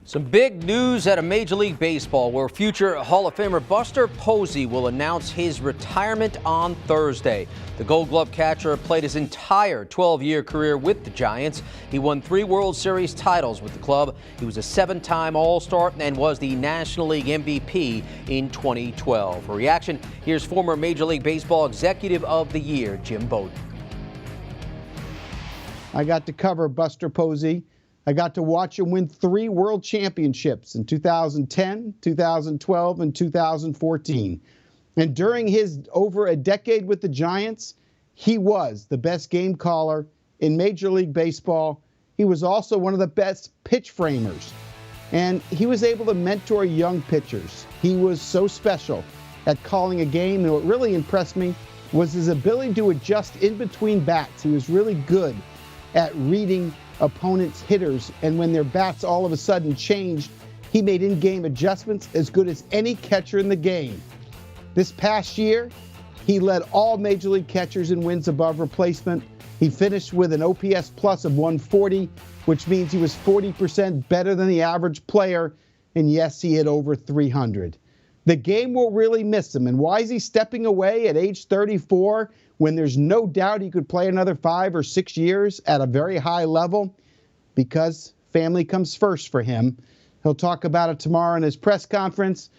Some big news out of Major League Baseball, where future Hall of Famer Buster Posey will announce his retirement on Thursday. The Gold Glove catcher played his entire 12-year career with the Giants. He won 3 World Series titles with the club. He was a 7-time All-Star and was the National League MVP in 2012. For reaction, here's former Major League Baseball Executive of the Year, Jim Bowden. I got to cover Buster Posey. I got to watch him win 3 world championships in 2010, 2012, and 2014. And during his over a decade with the Giants, he was the best game caller in Major League Baseball. He was also one of the best pitch framers. And he was able to mentor young pitchers. He was so special at calling a game. And what really impressed me was his ability to adjust in between bats. He was really good at reading opponents' hitters, and when their bats all of a sudden changed, he made in-game adjustments as good as any catcher in the game. This past year, he led all Major League catchers in wins above replacement. He finished with an OPS plus of 140, which means he was 40% better than the average player, and yes, he hit over 300. The game will really miss him, and why is he stepping away at age 34 when there's no doubt he could play another 5 or 6 years at a very high level? Because family comes first for him. He'll talk about it tomorrow in his press conference,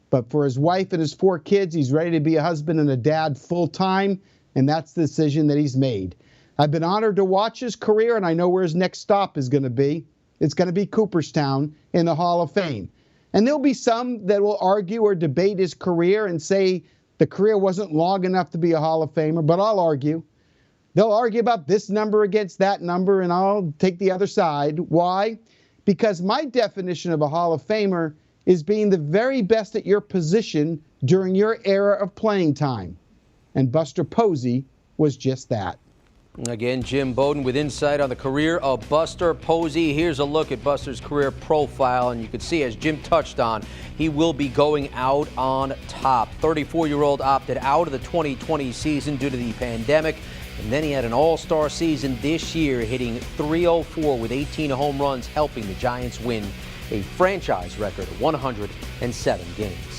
but for his wife and his 4 kids, he's ready to be a husband and a dad full time, and that's the decision that he's made. I've been honored to watch his career, and I know where his next stop is going to be. It's going to be Cooperstown in the Hall of Fame. And there'll be some that will argue or debate his career and say the career wasn't long enough to be a Hall of Famer, but I'll argue. They'll argue about this number against that number, and I'll take the other side. Why? Because my definition of a Hall of Famer is being the very best at your position during your era of playing time. And Buster Posey was just that. Again, Jim Bowden with insight on the career of Buster Posey. Here's a look at Buster's career profile, and you can see, as Jim touched on, he will be going out on top. 34-year-old opted out of the 2020 season due to the pandemic, and then he had an all-star season this year, hitting .304 with 18 home runs, helping the Giants win a franchise record of 107 games.